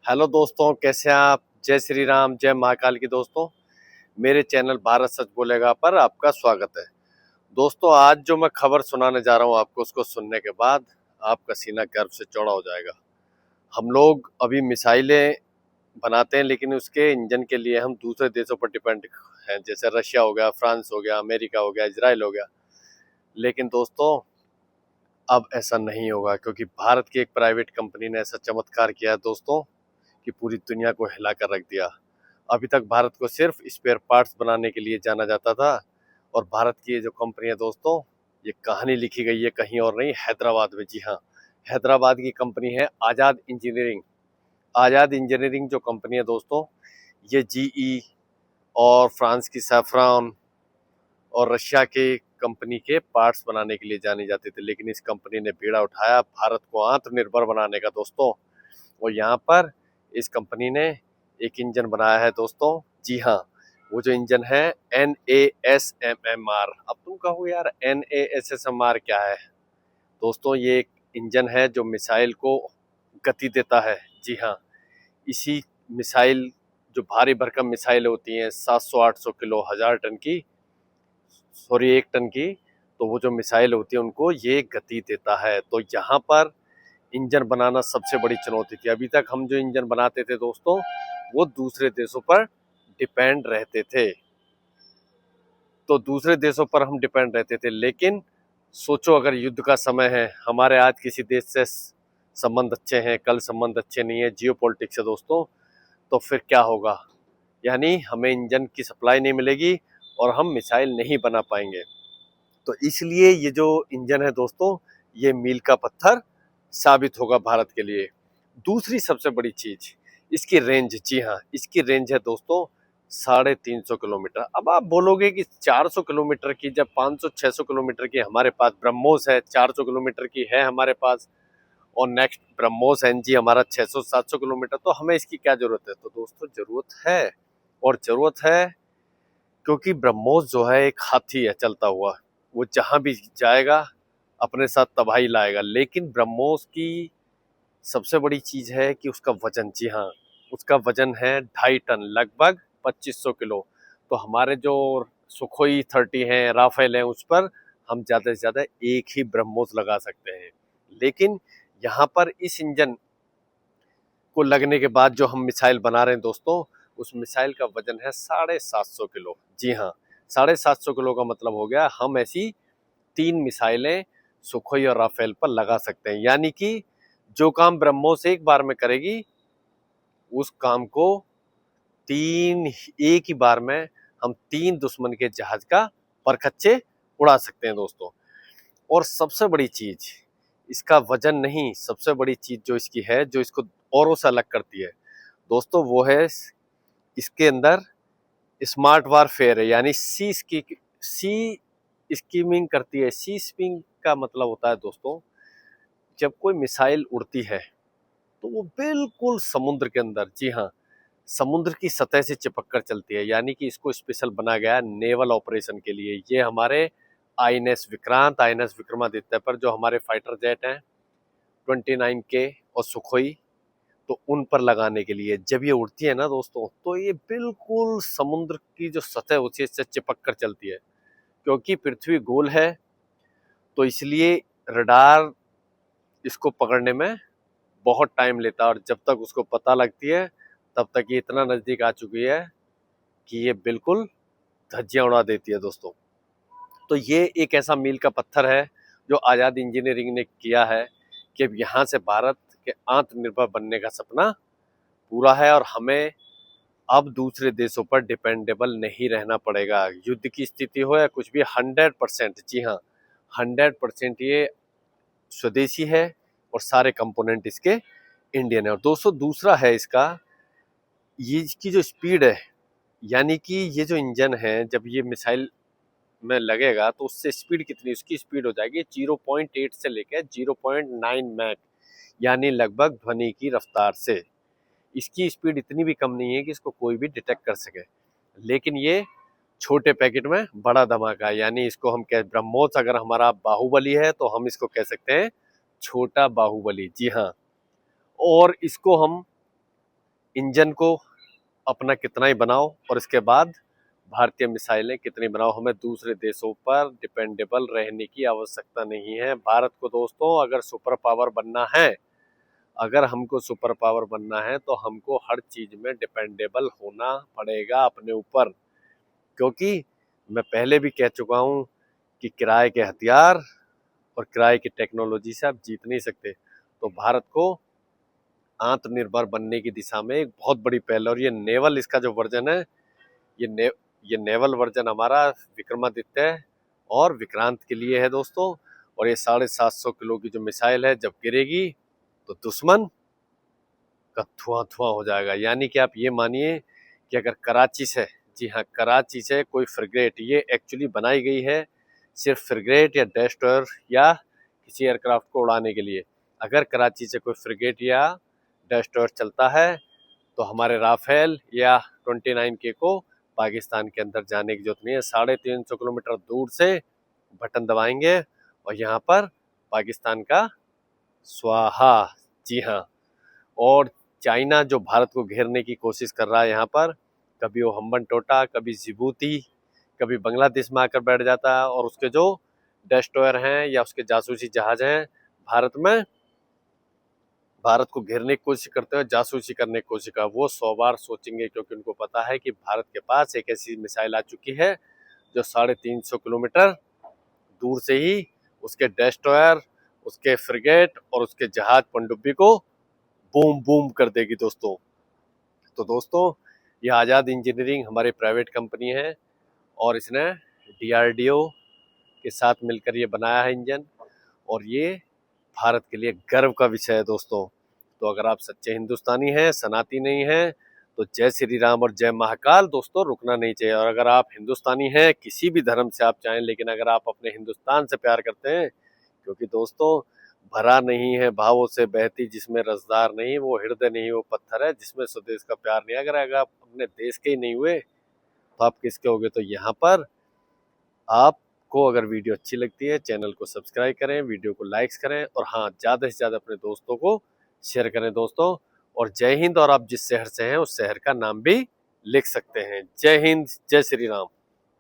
Hello दोस्तों, कैसे हैं आप। जय श्री राम, जय महाकाल की दोस्तों। मेरे चैनल भारत सच बोलेगा पर आपका स्वागत है। दोस्तों, आज जो मैं खबर सुनाने जा रहा हूं आपको, उसको सुनने के बाद आपका सीना गर्व से चौड़ा हो जाएगा। हम लोग अभी मिसाइलें बनाते हैं, लेकिन उसके इंजन के लिए हम दूसरे देशों पर डिपेंड हैं, जैसे रशिया हो गया, फ्रांस हो गया, अमेरिका हो गया, इजराइल हो गया। लेकिन दोस्तों, अब ऐसा नहीं होगा, क्योंकि भारत की एक प्राइवेट कंपनी ने ऐसा चमत्कार किया है दोस्तों कि पूरी दुनिया को हिला कर रख दिया। अभी तक भारत को सिर्फ स्पेयर पार्ट्स बनाने के लिए जाना जाता था, और भारत की ये जो कंपनी है दोस्तों, ये कहानी लिखी गई है कहीं और नहीं, हैदराबाद में। जी हाँ, हैदराबाद की कंपनी है आज़ाद इंजीनियरिंग। आज़ाद इंजीनियरिंग जो कंपनी है दोस्तों, ये जीई और फ्रांस की सैफ्रॉन और रशिया के कंपनी के पार्ट्स बनाने के लिए जानी जाती थी। लेकिन इस कंपनी ने बीड़ा उठाया भारत को आत्मनिर्भर बनाने का दोस्तों, और यहाँ पर इस कंपनी ने एक इंजन बनाया है दोस्तों। जी हाँ, वो जो इंजन है NASMMR। अब तुम कहो यार NASMR क्या है। दोस्तों, ये एक इंजन है जो मिसाइल को गति देता है। जी हाँ, इसी मिसाइल, जो भारी भरकम मिसाइल होती हैं 700-800 किलो, 1000 टन की, सॉरी 1 टन की, तो वो जो मिसाइल होती है उनको ये गति देता है। तो यहाँ पर इंजन बनाना सबसे बड़ी चुनौती थी। अभी तक हम जो इंजन बनाते थे दोस्तों, वो दूसरे देशों पर डिपेंड रहते थे। तो दूसरे देशों पर हम डिपेंड रहते थे, लेकिन सोचो अगर युद्ध का समय है, हमारे आज किसी देश से संबंध अच्छे हैं, कल संबंध अच्छे नहीं है, जियो पॉलिटिक्स है दोस्तों, तो फिर क्या होगा। यानी हमें इंजन की सप्लाई नहीं मिलेगी और हम मिसाइल नहीं बना पाएंगे। तो इसलिए ये जो इंजन है दोस्तों, ये मील का पत्थर साबित होगा भारत के लिए। दूसरी सबसे बड़ी चीज, इसकी रेंज। जी हाँ, इसकी रेंज है दोस्तों 350 किलोमीटर। अब आप बोलोगे कि 400 किलोमीटर की, जब 500-600 किलोमीटर की हमारे पास ब्रह्मोस है, 400 किलोमीटर की है हमारे पास, और नेक्स्ट ब्रह्मोस NG हमारा 600-700 किलोमीटर, तो हमें इसकी क्या जरूरत है। तो दोस्तों, जरूरत है, और जरूरत है क्योंकि ब्रह्मोस जो है एक हाथी है चलता हुआ। वो जहां भी जाएगा अपने साथ तबाही लाएगा। लेकिन ब्रह्मोस की सबसे बड़ी चीज है कि उसका वजन। जी हाँ, उसका वजन है 2.5 टन, लगभग 2500 किलो। तो हमारे जो सुखोई 30 हैं, राफेल हैं, उस पर हम ज्यादा से ज्यादा एक ही ब्रह्मोस लगा सकते हैं। लेकिन यहाँ पर इस इंजन को लगने के बाद जो हम मिसाइल बना रहे हैं दोस्तों, उस मिसाइल का वजन है 750 किलो। जी हाँ, 750 किलो का मतलब हो गया हम ऐसी 3 मिसाइलें सुखोई और राफेल पर लगा सकते हैं। यानी कि जो काम ब्रह्मोस एक बार में करेगी, उस काम को एक ही बार में हम 3 दुश्मन के जहाज का परखच्चे उड़ा सकते हैं दोस्तों। और सबसे बड़ी चीज इसका वजन नहीं, सबसे बड़ी चीज जो इसकी है, जो इसको औरों से अलग करती है दोस्तों, वो है इसके अंदर स्मार्ट वारफेयर है। यानी सी स्कीमिंग करती है। सी स्पिंग का मतलब होता है दोस्तों, जब कोई मिसाइल उड़ती है तो वो बिल्कुल समुद्र के अंदर, जी हाँ, समुद्र की सतह से चिपक कर चलती है। यानी कि इसको स्पेशल बना गया है नेवल ऑपरेशन के लिए। ये हमारे INS विक्रांत, INS विक्रमादित्य पर जो हमारे फाइटर जेट हैं 29K और सुखोई, तो उन पर लगाने के लिए जब ये उड़ती है ना दोस्तों, तो ये बिल्कुल समुद्र की जो सतह होती है इससे चिपक कर चलती है। क्योंकि पृथ्वी गोल है, तो इसलिए रडार इसको पकड़ने में बहुत टाइम लेता है, और जब तक उसको पता लगती है तब तक ये इतना नजदीक आ चुकी है कि ये बिल्कुल धज्जियां उड़ा देती है दोस्तों। तो ये एक ऐसा मील का पत्थर है जो आज़ाद इंजीनियरिंग ने किया है कि अब यहाँ से भारत के आत्मनिर्भर बनने का सपना पूरा है, और हमें अब दूसरे देशों पर डिपेंडेबल नहीं रहना पड़ेगा। युद्ध की स्थिति हो या कुछ भी, 100%, जी हाँ, 100% ये स्वदेशी है, और सारे कंपोनेंट इसके इंडियन है। और दोस्तों, दूसरा है इसका, ये इसकी जो स्पीड है। यानी कि ये जो इंजन है, जब ये मिसाइल में लगेगा तो उससे स्पीड कितनी, उसकी स्पीड हो जाएगी 0.8 से लेकर 0.9 मैक, यानी लगभग ध्वनि की रफ्तार से। इसकी स्पीड इतनी भी कम नहीं है कि इसको कोई भी डिटेक्ट कर सके। लेकिन ये छोटे पैकेट में बड़ा धमाका है। यानी इसको हम कह, ब्रह्मोस अगर हमारा बाहुबली है तो हम इसको कह सकते हैं छोटा बाहुबली। जी हाँ, और इसको हम इंजन को अपना कितना ही बनाओ और इसके बाद भारतीय मिसाइलें कितनी बनाओ, हमें दूसरे देशों पर डिपेंडेबल रहने की आवश्यकता नहीं है। भारत को दोस्तों अगर सुपर पावर बनना है, अगर हमको सुपर पावर बनना है तो हमको हर चीज में डिपेंडेबल होना पड़ेगा अपने ऊपर, क्योंकि मैं पहले भी कह चुका हूं कि किराए के हथियार और किराए की टेक्नोलॉजी से आप जीत नहीं सकते। तो भारत को आत्मनिर्भर बनने की दिशा में एक बहुत बड़ी पहल, और ये नेवल इसका जो वर्जन है, ये नेवल वर्जन हमारा विक्रमादित्य और विक्रांत के लिए है दोस्तों। और ये 750 किलो की जो मिसाइल है जब गिरेगी तो दुश्मन का धुआं धुआं हो जाएगा। यानी कि आप ये मानिए कि अगर कराची से, जी हाँ कराची से कोई फ्रिगेट, ये एक्चुअली बनाई गई है सिर्फ फ्रिगेट या डेस्ट्रॉयर या किसी एयरक्राफ्ट को उड़ाने के लिए, अगर कराची से कोई फ्रिगेट या डेस्ट्रॉयर चलता है तो हमारे राफेल या 29K को पाकिस्तान के अंदर जाने की जरूरत नहीं है। 350 किलोमीटर दूर से बटन दबाएंगे और यहाँ पर पाकिस्तान का स्वाहा। जी हाँ। और चाइना जो भारत को घेरने की कोशिश कर रहा है यहाँ पर, कभी वो हम्बन टोटा, कभी जिबूती, कभी बांग्लादेश में आकर बैठ जाता है, और उसके जो डेस्ट्रॉयर हैं या उसके जासूसी जहाज हैं भारत को घेरने की कोशिश करते हैं, जासूसी करने की कोशिश कर, वो 100 बार सोचेंगे, क्योंकि उनको पता है कि भारत के पास एक ऐसी मिसाइल आ चुकी है जो 350 किलोमीटर दूर से ही उसके डेस्ट्रॉयर, उसके फ्रिगेट और उसके जहाज पनडुब्बी को बूम बूम कर देगी दोस्तों। तो दोस्तों ये आज़ाद इंजीनियरिंग हमारी प्राइवेट कंपनी है और इसने DRDO के साथ मिलकर ये बनाया है इंजन, और ये भारत के लिए गर्व का विषय है दोस्तों। तो अगर आप सच्चे हिंदुस्तानी हैं, सनातनी नहीं हैं, तो जय श्री राम और जय महाकाल दोस्तों, रुकना नहीं चाहिए। और अगर आप हिंदुस्तानी हैं, किसी भी धर्म से आप चाहें, लेकिन अगर आप अपने हिंदुस्तान से प्यार करते हैं, क्योंकि दोस्तों भरा नहीं है भावों से बहती जिसमें रसदार नहीं, वो हृदय नहीं वो पत्थर है जिसमें स्वदेश का प्यार नहीं। अगर आप अपने देश के ही नहीं हुए तो आप किसके होगे। तो यहाँ पर आपको अगर वीडियो अच्छी लगती है, चैनल को सब्सक्राइब करें, वीडियो को लाइक्स करें, और हाँ ज़्यादा से ज़्यादा अपने दोस्तों को शेयर करें दोस्तों। और जय हिंद, और आप जिस शहर से हैं उस शहर का नाम भी लिख सकते हैं। जय हिंद, जय श्री राम।